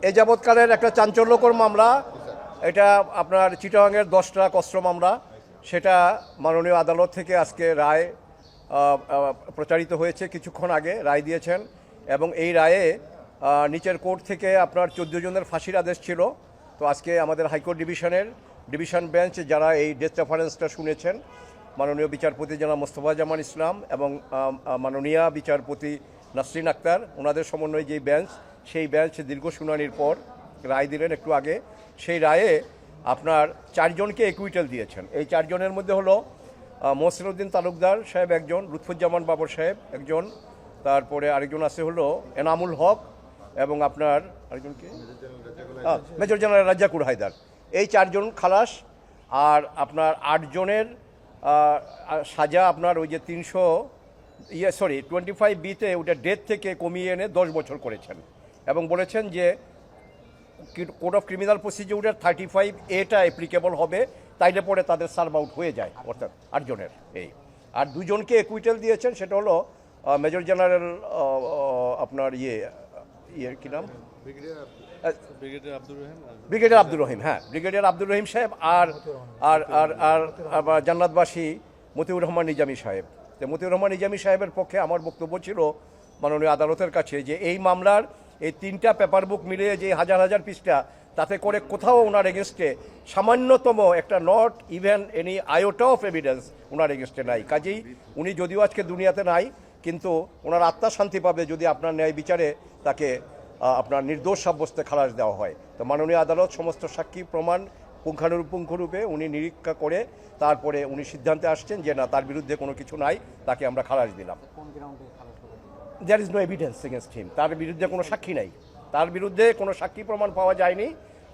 এই যাবৎকালের একটা চাঞ্চল্যকর মামলা, এটা আপনার চিটাগাংয়ের 10টা অস্ত্র মামলা, সেটা মাননীয় আদালত থেকে আজকে রায় প্রচারিত হয়েছে। কিছুক্ষণ আগে রায় দিয়েছেন এবং এই রায়ে নিচের কোর্ট থেকে আপনার 14 জনের ফাঁসির আদেশ ছিল। তো আজকে আমাদের হাইকোর্ট ডিভিশন বেঞ্চ যারা এই ডেথ রেফারেন্সটা শুনেছেন, মাননীয় বিচারপতি জনাব মোস্তফা জামান ইসলাম এবং মাননীয় বিচারপতি নাসরিন আক্তার, ওনাদের সমন্বয়ে যে বেঞ্চ, সেই বেঞ্চ দীর্ঘ শুনানির পর রায় দিলেন একটু আগে। সেই রায়ে আপনার 4 জনকে একুইটাল দিয়েছেন। এই 4 জনের মধ্যে হলো মহসিন উদ্দিন তালুকদার সাহেব একজন, লুৎফুজ্জামান বাবর সাহেব একজন, তারপরে আরেকজন আছে হলো এনামুল হক এবং আপনার আরেকজনকে মেজর জেনারেল রাজ্জাকুর হায়দার। এই 4 জন খালাস। আর আপনার 8 জনের সাজা আপনার ওই যে 25B-তে ওটা ডেথ থেকে কমিয়ে এনে 10 বছর করেছেন এবং বলেছেন যে কোড অফ ক্রিমিনাল প্রসিডিউরের 35A-টা অ্যাপ্লিকেবল হবে, তাইলে পরে তাদের সার্ভ আউট হয়ে যায়, অর্থাৎ 8 জনের। এই আর 2 জনকে একুইটাল দিয়েছেন, সেটা হলো মেজর জেনারেল আপনার কি নাম, ব্রিগেডিয়ার আব্দুর রহিম, হ্যাঁ ব্রিগেডিয়ার আব্দুর রহিম সাহেব আর আর আর আর জান্নাতবাসী মতিউর রহমান নিজামী সাহেব। তো মতিউর রহমান নিজামী সাহেবের পক্ষে আমার বক্তব্য ছিল মাননীয় আদালতের কাছে যে এই মামলার এই 3টা পেপার বুক মিলিয়ে যে হাজার হাজার পৃষ্ঠা, তাতে করে কোথাও ওনার এগেনস্টে সামান্যতম একটা not even any iota of evidence ওনার এগেনস্টে নাই। কাজেই উনি যদিও আজকে দুনিয়াতে নাই, কিন্তু ওনার আত্মা শান্তি পাবে যদি আপনার ন্যায় বিচারে তাকে আপনার নির্দোষ সাব্যস্তে খালাস দেওয়া হয়। তো মাননীয় আদালত সমস্ত সাক্ষী প্রমাণ পুঙ্খানুপুঙ্খরূপে উনি নিরীক্ষা করে তারপরে উনি সিদ্ধান্তে আসছেন যে না, তার বিরুদ্ধে কোনো কিছু নাই, তাকে আমরা খালাস দিলাম। There is no evidence against him, তার বিরুদ্ধে কোনো সাক্ষী নাই, তার বিরুদ্ধে কোনো সাক্ষী প্রমাণ পাওয়া যায়নি।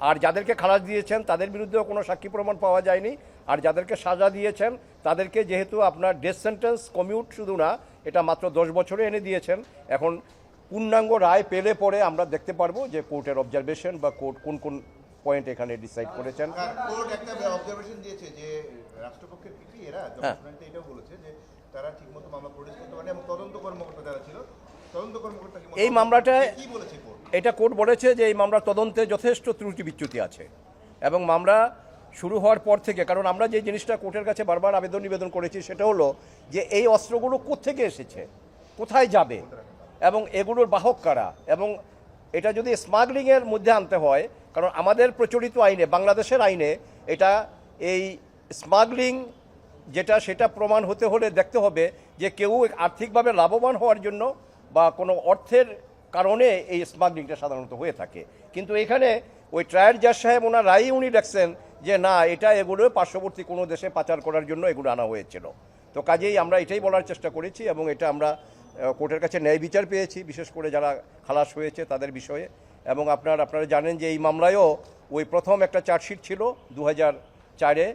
আর যাদেরকে খালাস দিয়েছেন তাদের বিরুদ্ধেও কোনো সাক্ষী প্রমাণ পাওয়া যায়নি। আর যাদেরকে সাজা দিয়েছেন তাদেরকে যেহেতু আপনার ডেথ সেন্টেন্স কমিউট শুধু না, এটা মাত্র 10 বছরে এনে দিয়েছেন। এখন পূর্ণাঙ্গ রায় পেলে পরে আমরা দেখতে পারবো যে কোর্টের অবজারভেশন বা কোর্ট কোন কোন পয়েন্ট এখানে ডিসাইড করেছেন। কোর্ট একটা অবজারভেশন দিয়েছে যে রাষ্ট্রপক্ষের পিপি এরা জজমেন্টে এটাও বলেছে যে তারা ঠিকমতো মামলা প্রডিউস করতে পারে এবং তদন্ত কর্মকর্তা যারা ছিল, তদন্ত কর্মকর্তা এই মামলাটায় কি বলেছে কোর্ট? এটা কোর্ট বলেছে যে এই মামলার তদন্তে যথেষ্ট ত্রুটি বিচ্যুতি আছে এবং মামলা শুরু হওয়ার পর থেকে, কারণ আমরা যে জিনিসটা কোর্টের কাছে বারবার নিবেদন করেছি সেটা হলো যে এই অস্ত্রগুলো কোত্থেকে এসেছে, কোথায় যাবে এবং এগুলোর বাহক কারা, এবং এটা যদি স্মাগলিংয়ের মধ্যে আনতে হয়, কারণ আমাদের প্রচলিত আইনে, বাংলাদেশের আইনে এটা এই স্মাগলিং যেটা, সেটা প্রমাণ হতে হলে দেখতে হবে যে কেউ আর্থিকভাবে লাভবান হওয়ার জন্য বা কোনো অর্থের কারণে এই স্মাগলিংটা সাধারণত হয়ে থাকে। কিন্তু এখানে ওই ট্রায়াল জাজ সাহেব ওনার রায়ই উনি দেখছেন যে না, এটা এগুলো পার্শ্ববর্তী কোনো দেশে পাচার করার জন্য এগুলো আনা হয়েছিল। তো কাজেই আমরা এটাই বলার চেষ্টা করেছি এবং এটা আমরা কোর্টের কাছে ন্যায় বিচার পেয়েছি, বিশেষ করে যারা খালাস হয়েছে তাদের বিষয়ে। এবং আপনারা জানেন যে এই মামলায়ও ওই প্রথম একটা চার্জশিট ছিল 2004-এ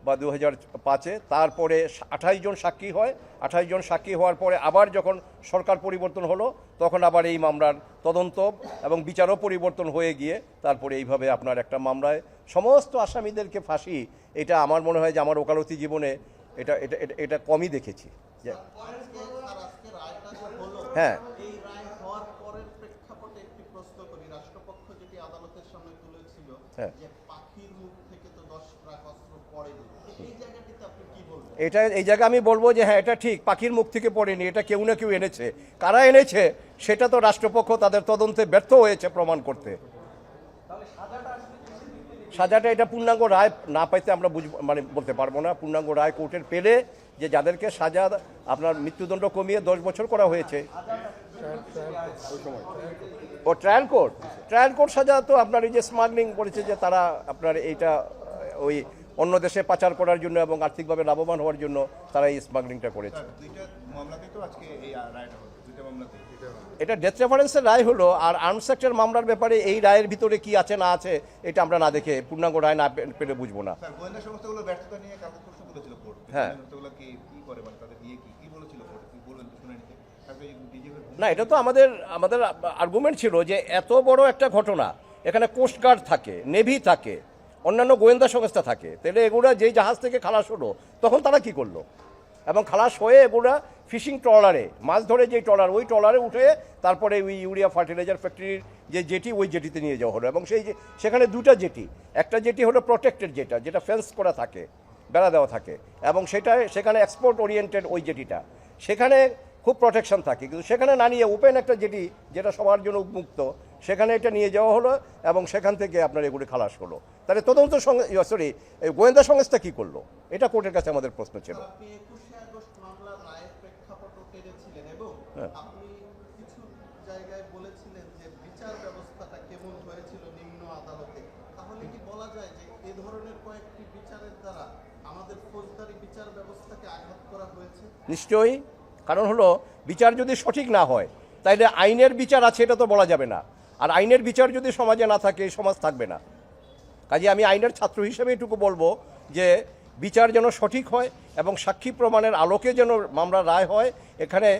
বা 2005-এ, তারপরে 28 জন সাক্ষী হয়। 28 জন সাক্ষী হওয়ার পরে আবার যখন সরকার পরিবর্তন হলো, তখন আবার এই মামলার তদন্ত এবং বিচারও পরিবর্তন হয়ে গিয়ে তারপরে এইভাবে আপনার একটা মামলায় সমস্ত আসামিদেরকে ফাঁসি, এটা আমার মনে হয় যে আমার ওকালতি জীবনে এটা এটা এটা কমই দেখেছি। হ্যাঁ, এটা এই জায়গায় আমি বলবো যে হ্যাঁ, এটা ঠিক, পাখির মুখ থেকে পড়েনি, এটা কেউ না কেউ এনেছে। কারা এনেছে সেটা তো রাষ্ট্রপক্ষ তাদের তদন্তে ব্যর্থ হয়েছে প্রমাণ করতে। সাজাটা এটা পূর্ণাঙ্গ রায় না পাইতে আমরা বলতে পারবো না। পূর্ণাঙ্গ রায় কোর্টের পেলে যে যাদেরকে সাজা আপনার মৃত্যুদণ্ড কমিয়ে 10 বছর করা হয়েছে, ও ট্রায়াল কোর্ট সাজা তো আপনার এই যে স্মাগলিং করেছে, যে তারা আপনার এইটা ওই অন্য দেশে পাচার করার জন্য এবং আর্থিকভাবে লাভবান হওয়ার জন্য তারা এই স্মাগলিংটা করেছে। এটা ডেথ রেফারেন্সের রায় হলো। আর আর্মস অ্যাক্টের মামলার ব্যাপারে এই রায়ের ভিতরে কি আছে না আছে এটা আমরা না দেখে, পূর্ণাঙ্গ রায় না পেলে বুঝবো না। হ্যাঁ, না এটা তো আমাদের আর্গুমেন্ট ছিল যে এত বড় একটা ঘটনা, এখানে কোস্টগার্ড থাকে, নেভি থাকে, অন্যান্য গোয়েন্দা সংস্থা থাকে, তাহলে এগুলা যেই জাহাজ থেকে খালাস হলো তখন তারা কি করলো, এবং খালাস হয়ে এগুলা ফিশিং ট্রলারে মাছ ধরে যে ট্রলার, ওই ট্রলারে উঠে তারপরে ওই ইউরিয়া ফার্টিলাইজার ফ্যাক্টরির যে জেটি, ওই জেটিতে নিয়ে যাওয়া হলো। এবং সেই যে সেখানে দুটা জেটি, একটা জেটি হলো প্রোটেক্টেড, যেটা ফেন্স করা থাকে, বেড়া দেওয়া থাকে, এবং সেখানে এক্সপোর্ট ওরিয়েন্টেড ওই জেটিটা, সেখানে খুব প্রোটেকশন থাকে। কিন্তু সেখানে না নিয়ে ওপেন একটা জেটি, যেটা সবার জন্য উন্মুক্ত, সেখানে এটা নিয়ে যাওয়া হলো এবং সেখান থেকে আপনার এগুলি খালাস হলো। তাহলে গোয়েন্দা সংস্থা কী করলো, এটা কোর্টের কাছে আমাদের প্রশ্ন ছিল। আপনি 21শে আগস্ট মামলার রায়ের প্রেক্ষাপটও টেনেছিলেন এবং আপনি কিছু জায়গায় বলেছিলেন যে বিচার ব্যবস্থাটা কেমন হয়েছিল নিম্ন আদালতে। তাহলে কি বলা যায় যে এ ধরনের কয়েকটি বিচারের দ্বারা আমাদের ফৌজদারি বিচার ব্যবস্থাকে আঘাত করা হয়েছে? নিশ্চয়ই, কারণ হলো বিচার যদি সঠিক না হয় তাইলে আইনের বিচার আছে এটা তো বলা যাবে না, আর আইনের বিচার যদি সমাজে না থাকে সমাজ থাকবে না। কাজে আমি আইনের ছাত্র হিসেবে এটুকু বলবো যে বিচার যেন সঠিক হয় এবং সাক্ষী প্রমাণের আলোকে যেন মামলার রায় হয়। এখানে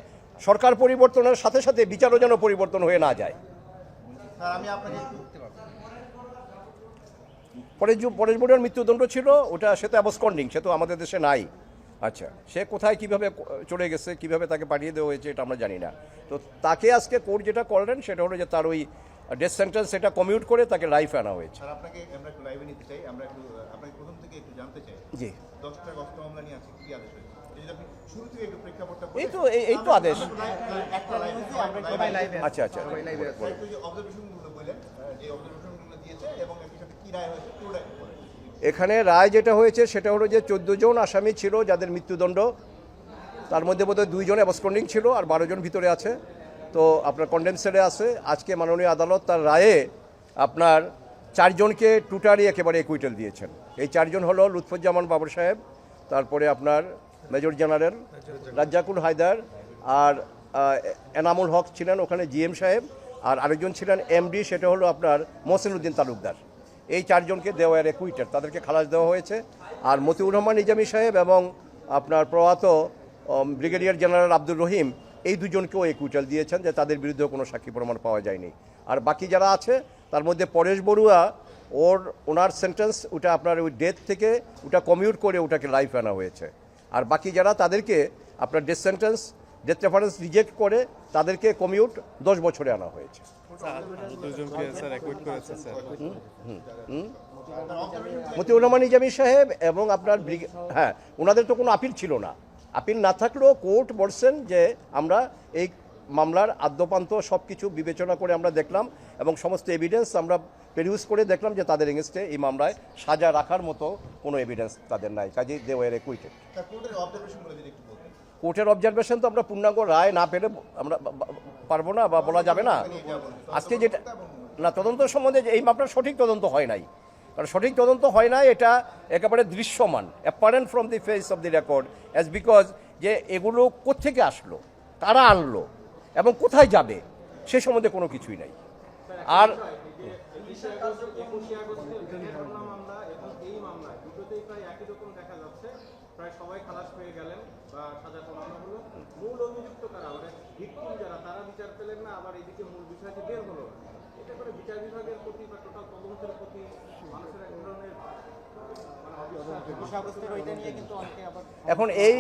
সরকার পরিবর্তনের সাথে সাথে বিচারও যেন পরিবর্তন হয়ে না যায়। স্যার আমি আপনাকে একটু পরেশ বড়ুয়ার মৃত্যুদণ্ড ছিল, ওটা সে তো অ্যাবসকন্ডিং, সে তো আমাদের দেশে নাই। আচ্ছা, সে কোথায় কিভাবে চলে গেছে, কিভাবে তাকে পাঠিয়ে দেওয়া হয়েছে এটা আমরা জানি না। তো তাকে আজকে কোর্ট যেটা করলেন সেটা হলো যে তার ওই ডেথ সেন্টেন্স সেটা কমিউট করে তাকে লাইফ আনা হয়েছে। স্যার আপনাকে আমরা একটু লাইভে নিতে চাই, আমরা একটু আপনাকে প্রথম থেকে একটু জানতে চাই জি, 10টা অস্ত্র মামলা নিয়ে আছে কি আদেশ হয়েছে, যদি আপনি শুরু থেকে একটু প্রেক্ষাপটটা এই তো আদেশ। একটা লাইভে আচ্ছা আচ্ছা, একটু যে অবজারভেশনগুলো বললেন, যে অবজারভেশনগুলো দিয়েছে এবং একই সাথে কি রায় হয়েছে পুরোটা একটু বলেন। এখানে রায় যেটা হয়েছে সেটা হলো যে 14 জন আসামি ছিল যাদের মৃত্যুদণ্ড, তার মধ্যে বোধহয় 2 জন অ্যাবসকন্ডিং ছিল আর 12 জন ভিতরে আছে। তো আপনার কন্ডেম সেলে আছে। আজকে মাননীয় আদালত তার রায়ে আপনার 4 জনকে টোটালি একেবারে একুইটাল দিয়েছেন। এই 4 জন হলো লুৎফুজ্জামান বাবর সাহেব, তারপরে আপনার মেজর জেনারেল রাজ্জাকুল হায়দার, আর এনামুল হক ছিলেন ওখানে জিএম সাহেব, আর আরেকজন ছিলেন এমডি, সেটা হলো আপনার মহসিন উদ্দিন তালুকদার। এই 4 জনকে দেওয়া একুইটাল, তাদেরকে খালাস দেওয়া হয়েছে। আর মতিউর রহমান নিজামী সাহেব এবং আপনার প্রয়াত ব্রিগেডিয়ার জেনারেল আব্দুর রহিম, এই 2 জনকেও একুইটাল দিয়েছেন, যে তাদের বিরুদ্ধে কোনো সাক্ষী প্রমাণ পাওয়া যায়নি। আর বাকি যারা আছে তার মধ্যে পরেশ বড়ুয়া, ওনার সেন্টেন্স ওটা আপনার ওই ডেথ থেকে ওটা কমিউট করে ওটাকে লাইফ আনা হয়েছে। আর বাকি যারা তাদেরকে আপনার ডেথ রেফারেন্স রিজেক্ট করে তাদেরকে কমিউট 10 বছরে আনা হয়েছে। মতিউর রহমান নিজামী সাহেব এবং আপনার ওনাদের তো কোনো আপিল ছিল না। আপিল না থাকলেও কোর্ট বলছেন যে আমরা এই মামলার আদ্যপান্ত সব কিছু বিবেচনা করে আমরা দেখলাম এবং সমস্ত এভিডেন্স আমরা পেরিউজ করে দেখলাম যে তাদের এগেনস্টে এই মামলায় সাজা রাখার মতো কোনো এভিডেন্স তাদের নাই। কাজেই দে ওয়ার একুইটেড। কোর্টের অবজারভেশন তো আমরা পূর্ণাঙ্গ রায় না পেলে আমরা পারবো না বা বলা যাবে না। আজকে যেটা না তদন্ত সম্বন্ধে এই মামলার সঠিক তদন্ত হয় নাই, কারণ সঠিক তদন্ত হয় না, এটা একেবারে দৃশ্যমান, apparent from the face of the record, as because যে এগুলো কোত্থেকে আসলো, কারা আনলো এবং কোথায় যাবে সে সম্বন্ধে কোনো কিছুই নাই। আর প্রায় সবাই খালাস পেয়ে গেলেন বা সাজা কমানো হলো। মূল অভিযুক্ত কারা, মানে ভিকটিম যারা, তারা বিচার পেলেন না, আবার এইদিকে মূল বিষয়টি বের হলো। এটা করে বিচার বিভাগের প্রতি বা টোটাল তদন্তের প্রতি মানুষের এক ধরনের এখন এই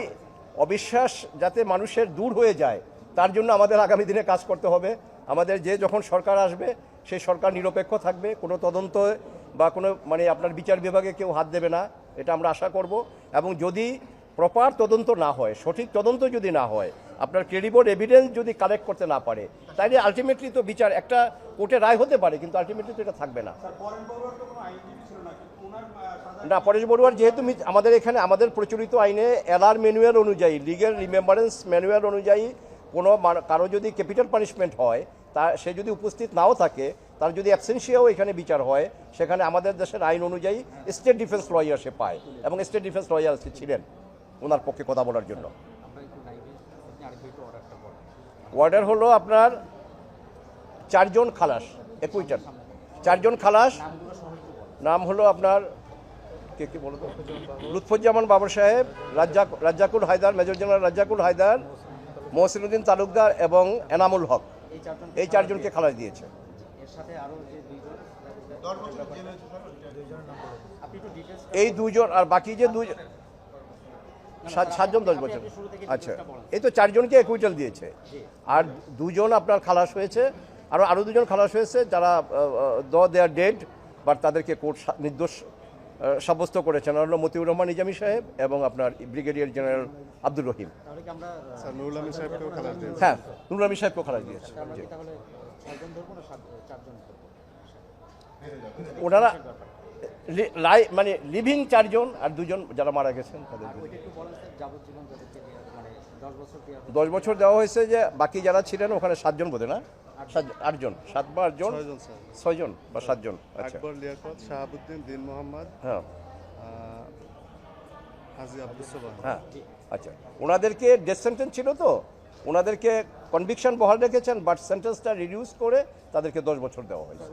অবিশ্বাস যাতে মানুষের দূর হয়ে যায় তার জন্য আমাদের আগামী দিনে কাজ করতে হবে। আমাদের যে যখন সরকার আসবে সেই সরকার নিরপেক্ষ থাকবে, কোনো তদন্ত বা কোনো আপনার বিচার বিভাগে কেউ হাত দেবে না, এটা আমরা আশা করব। এবং যদি প্রপার তদন্ত না হয়, সঠিক তদন্ত যদি না হয়, আপনার ক্রেডিবল এভিডেন্স যদি কালেক্ট করতে না পারে, তাইলে আলটিমেটলি তো বিচার একটা কোর্টে রায় হতে পারে কিন্তু আলটিমেটলি তো এটা থাকবে না। না, পরেশ বড়ুয়ার যেহেতু আমাদের এখানে আমাদের প্রচলিত আইনে এলআর ম্যানুয়াল অনুযায়ী, লিগ্যাল রিমেম্বারেন্স ম্যানুয়াল অনুযায়ী কোনো কারো যদি ক্যাপিটাল পানিশমেন্ট হয়, তা সে যদি উপস্থিত নাও থাকে, তার যদি অ্যাবসেন্সিয়াও এখানে বিচার হয়, সেখানে আমাদের দেশের আইন অনুযায়ী স্টেট ডিফেন্স লয়ার সে পায় এবং স্টেট ডিফেন্স লয়ার ছিলেন ওনার পক্ষে কথা বলার জন্য। অর্ডার হলো আপনার 4 জন খালাস, একুইটাল 4 জন খালাস। নাম হলো আপনার কে বলো তো, লুৎফুজ্জামান বাবর সাহেব, রাজ্জাকুল হায়দার, মেজর জেনারেল রাজ্জাকুল হায়দার, মহসিন উদ্দিন তালুকদার এবং এনামুল হক, এই 4 জনকে খালাস দিয়েছে। এই 2 জন আর বাকি যে 2 জন সাতজন 10 বছর। আচ্ছা, এই তো 4 জনকে অ্যাকুইটাল দিয়েছে, আর 2 জন আপনার খালাস হয়েছে, আরও 2 জন খালাস হয়েছে যারা দে আর ডেড, বাট তাদেরকে কোর্ট নির্দোষ সাব্যস্ত করেছেন। আর হলো মতিউর রহমান নিজামী সাহেব এবং আপনার ব্রিগেডিয়ার জেনারেল আব্দুর রহিম। নুরুল আমিন সাহেবকেও খালাস দিয়েছে। হ্যাঁ, নুরুল আমিন সাহেবকেও খালাস দিয়েছে। জি। ওনারা মানে লিভিং 4 জন আর 2 জন যারা মারা গেছেন তাদের 10 বছর দেওয়া হয়েছে। যে বাকি যারা ছিলেন ওখানে 7 জন বোধহয়, না 8 জন, 7 বা 8 জন, 6 জন বা 7 জন। আচ্ছা, আকবর, লিয়াকত, শাহাবুদ্দিন, দিন মোহাম্মদ, হ্যাঁ হাজি আব্দুল সোবাহ। হ্যাঁ, আচ্ছা। ওনাদেরকে ডেথ সেন্টেন্স ছিল, তো ওনাদেরকে কনভিকশন বহাল রেখেছেন, বাট সেন্টেন্সটা রিডিউস করে তাদেরকে 10 বছর দেওয়া হয়েছে।